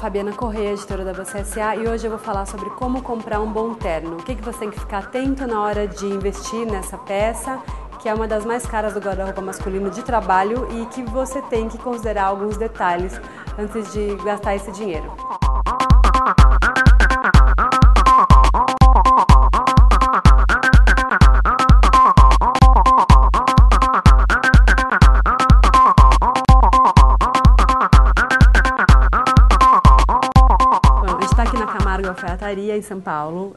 Fabiana Correia, editora da Você S.A. e hoje eu vou falar sobre como comprar um bom terno. O que você tem que ficar atento na hora de investir nessa peça, que é uma das mais caras do guarda-roupa masculino de trabalho e que você tem que considerar alguns detalhes antes de gastar esse dinheiro. Alfaiataria em São Paulo.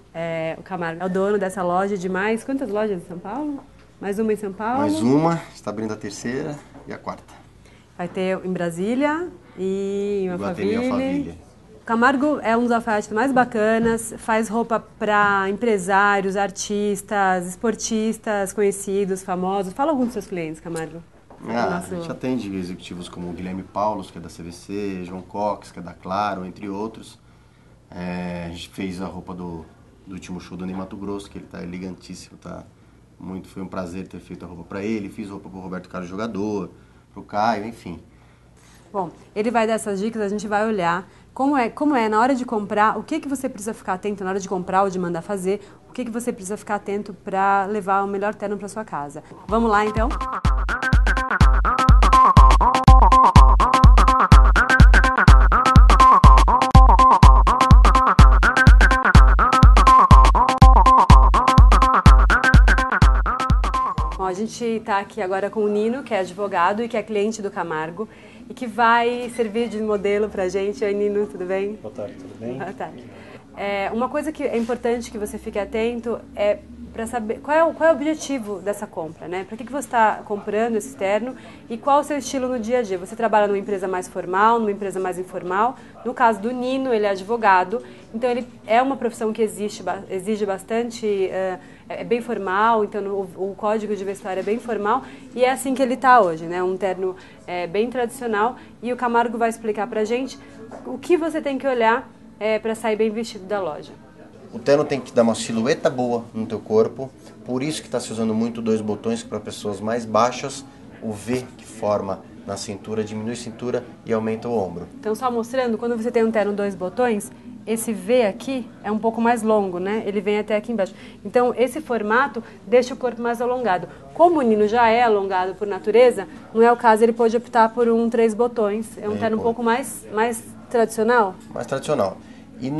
O Camargo é o dono dessa loja de mais... Quantas lojas em São Paulo? Mais uma em São Paulo? Mais uma, está abrindo a terceira e a quarta. Vai ter em Brasília e em Alphaville. O Camargo é um dos alfaiates mais bacanas, faz roupa para empresários, artistas, esportistas, conhecidos, famosos. Fala alguns dos seus clientes, Camargo. A gente atende executivos como o Guilherme Paulos, que é da CVC, João Cox, que é da Claro, entre outros. A gente fez a roupa do último show do Ney Matogrosso, que ele tá elegantíssimo, foi um prazer ter feito a roupa para ele. Fiz roupa pro Roberto Carlos jogador, pro Caio, enfim. Bom, ele vai dar essas dicas, a gente vai olhar como é na hora de comprar, o que você precisa ficar atento na hora de comprar ou de mandar fazer, o que você precisa ficar atento para levar o melhor terno para sua casa. Vamos lá então? A gente está aqui agora com o Nino, que é advogado e que é cliente do Camargo e que vai servir de modelo para a gente. Oi, Nino, tudo bem? Boa tarde, tudo bem? Boa tarde. Uma coisa que é importante que você fique atento é para saber qual é o objetivo dessa compra, né? Para que você está comprando esse terno e qual o seu estilo no dia a dia. Você trabalha numa empresa mais formal, numa empresa mais informal. No caso do Nino, ele é advogado, então ele é uma profissão que exige bastante, é bem formal, então o código de vestuário é bem formal e é assim que ele está hoje, né? Um terno bem tradicional e o Camargo vai explicar para a gente o que você tem que olhar para sair bem vestido da loja. O terno tem que dar uma silhueta boa no teu corpo, por isso que está se usando muito 2 botões para pessoas mais baixas. O V que forma na cintura diminui a cintura e aumenta o ombro. Então, só mostrando, quando você tem um terno 2 botões, esse V aqui é um pouco mais longo, né? Ele vem até aqui embaixo. Então, esse formato deixa o corpo mais alongado. Como o Nino já é alongado por natureza, não é o caso, ele pode optar por um 3 botões. É um terno um pouco mais tradicional? Mais tradicional. E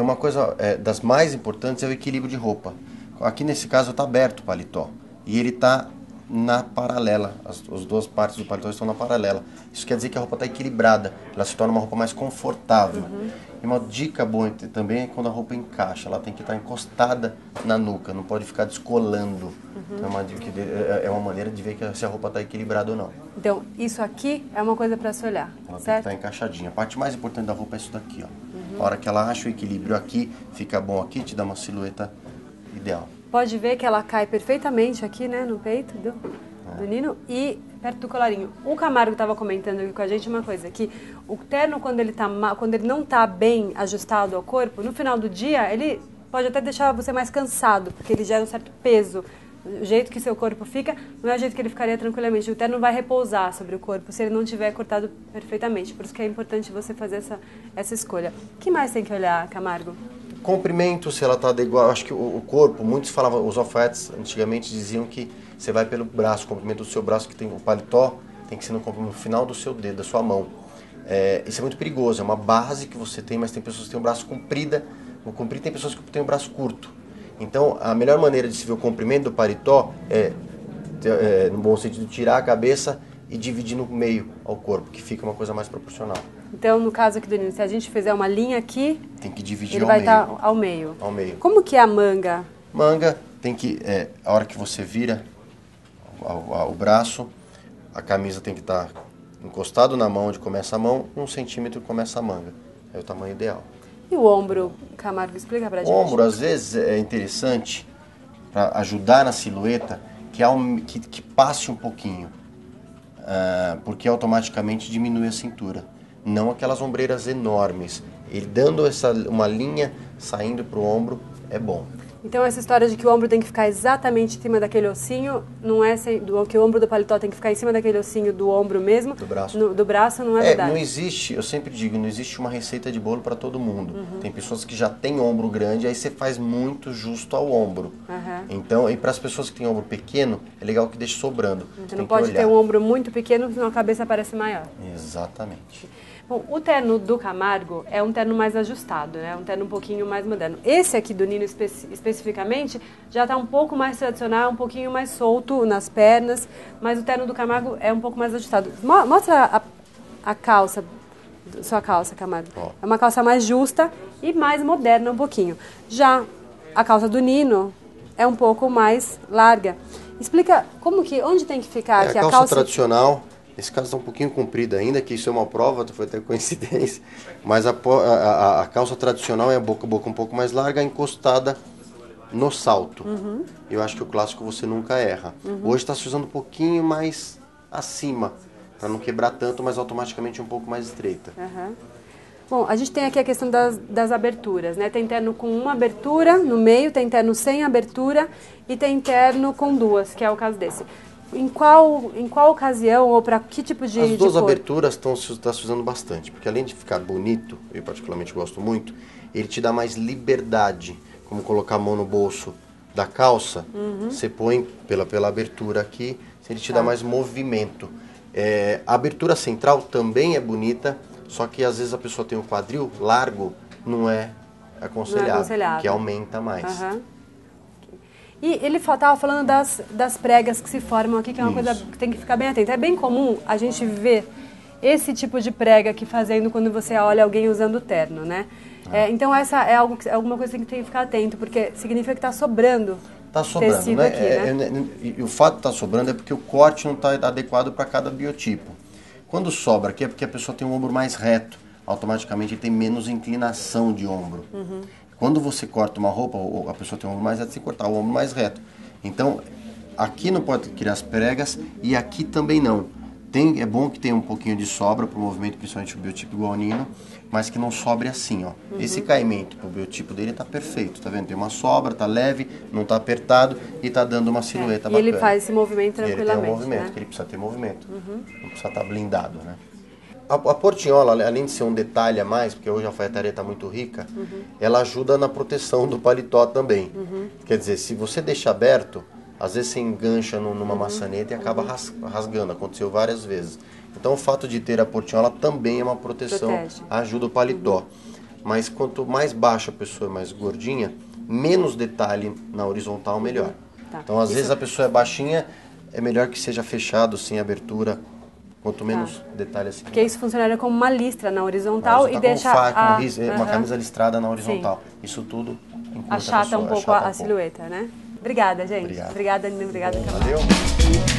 uma coisa das mais importantes é o equilíbrio de roupa. Aqui nesse caso está aberto o paletó e ele está na paralela, as 2 partes do paletó estão na paralela. Isso quer dizer que a roupa está equilibrada, ela se torna uma roupa mais confortável. E uma dica boa também é quando a roupa encaixa, ela tem que estar encostada na nuca, não pode ficar descolando. Então é uma maneira de ver se a roupa está equilibrada ou não. Então, isso aqui é uma coisa para se olhar, ela certo? Tem que estar encaixadinha. A parte mais importante da roupa é isso daqui, ó. A hora que ela acha o equilíbrio aqui, fica bom aqui, te dá uma silhueta ideal. Pode ver que ela cai perfeitamente aqui, né, no peito do Nino e perto do colarinho. O Camargo estava comentando aqui com a gente uma coisa, que o terno, quando ele não está bem ajustado ao corpo, no final do dia, ele pode até deixar você mais cansado, porque ele gera um certo peso. O jeito que seu corpo fica, não é o jeito que ele ficaria tranquilamente. O terno vai repousar sobre o corpo se ele não tiver cortado perfeitamente. Por isso que é importante você fazer essa escolha. O que mais tem que olhar, Camargo? Comprimento, se ela está igual. Acho que o corpo, muitos falavam, os alfaiates antigamente diziam que você vai pelo braço, o comprimento do seu braço, que tem o paletó, tem que ser no final do seu dedo, da sua mão. Isso é muito perigoso, é uma base que você tem, mas tem pessoas que têm o braço comprido, tem pessoas que têm o braço curto. Então, a melhor maneira de se ver o comprimento do paletó no bom sentido, tirar a cabeça e dividir no meio ao corpo, que fica uma coisa mais proporcional. Então, no caso aqui do Nino, se a gente fizer uma linha aqui, tem que dividir ele vai estar ao meio. Ao meio. Como que é a manga? Manga tem que, a hora que você vira o braço, a camisa tem que estar encostado na mão onde começa a mão, 1 centímetro começa a manga. É o tamanho ideal. E o ombro, Camargo, explica pra gente. O ombro, às vezes, é interessante para ajudar na silhueta que passe um pouquinho, porque automaticamente diminui a cintura. Não aquelas ombreiras enormes. Ele dando uma linha saindo para o ombro é bom. Então essa história de que o ombro tem que ficar exatamente em cima daquele ossinho, não é que o ombro do paletó tem que ficar em cima daquele ossinho do ombro mesmo, do braço não é verdade. Não existe, eu sempre digo, não existe uma receita de bolo para todo mundo. Tem pessoas que já têm ombro grande, aí você faz muito justo ao ombro. Então, e para as pessoas que têm ombro pequeno, é legal que deixe sobrando. Você não pode ter um ombro muito pequeno, senão a cabeça parece maior. Exatamente. Bom, o terno do Camargo é um terno mais ajustado, né? Um terno um pouquinho mais moderno. Esse aqui do Nino especificamente já está um pouco mais tradicional, um pouquinho mais solto nas pernas, mas o terno do Camargo é um pouco mais ajustado. Mostra a calça, sua calça, Camargo. É uma calça mais justa e mais moderna um pouquinho. Já a calça do Nino é um pouco mais larga. Explica onde tem que ficar aqui a calça tradicional. Esse caso está um pouquinho comprido ainda, que isso é uma prova, foi até coincidência. Mas a calça tradicional é a boca um pouco mais larga, encostada no salto. Eu acho que o clássico você nunca erra. Hoje está se usando um pouquinho mais acima, para não quebrar tanto, mas automaticamente um pouco mais estreita. Bom, a gente tem aqui a questão das aberturas, né? Tem terno com uma abertura no meio, tem terno sem abertura e tem terno com duas, que é o caso desse. Em qual ocasião ou para que tipo de As duas cor? aberturas estão se usando bastante, porque além de ficar bonito, eu particularmente gosto muito, ele te dá mais liberdade, como colocar a mão no bolso da calça, você põe pela abertura aqui, ele te dá mais movimento. A abertura central também é bonita, só que às vezes a pessoa tem o quadril largo, não é aconselhável, que aumenta mais. E ele estava falando das pregas que se formam aqui, que é uma coisa que tem que ficar bem atento. É bem comum a gente ver esse tipo de prega aqui fazendo quando você olha alguém usando terno, né? Então essa é alguma coisa que tem que ficar atento, porque significa que está sobrando. Está sobrando, tecido né? Aqui, né? E o fato de estar sobrando é porque o corte não está adequado para cada biotipo. Quando sobra aqui é porque a pessoa tem um ombro mais reto, automaticamente ele tem menos inclinação de ombro. Quando você corta uma roupa, ou a pessoa tem um ombro mais reto, você tem que cortar o ombro mais reto. Então, aqui não pode criar as pregas e aqui também não. É bom que tenha um pouquinho de sobra para o movimento, principalmente o biotipo igual ao Nino, mas que não sobre assim, ó. Esse caimento pro biotipo dele tá perfeito, tá vendo? Tem uma sobra, tá leve, não tá apertado e tá dando uma silhueta bacana. E ele faz esse movimento tranquilamente, ele tem um movimento, né? que ele precisa ter movimento. Não precisa estar blindado, né? A portinhola, além de ser um detalhe a mais, porque hoje a alfaiataria está muito rica, ela ajuda na proteção do paletó também. Quer dizer, se você deixa aberto, às vezes você engancha numa maçaneta e acaba rasgando. Aconteceu várias vezes. Então o fato de ter a portinhola também é uma proteção, ajuda o paletó. Mas quanto mais baixa a pessoa é mais gordinha, menos detalhe na horizontal, melhor. Então às vezes a pessoa é baixinha, é melhor que seja fechado, sem abertura. Quanto menos detalhe assim. Porque isso funcionaria como uma listra na horizontal e deixa uma camisa listrada na horizontal. Isso tudo achata um pouco a silhueta, né? Obrigada, gente. Obrigada, Nino. Obrigada, Camargo. Valeu.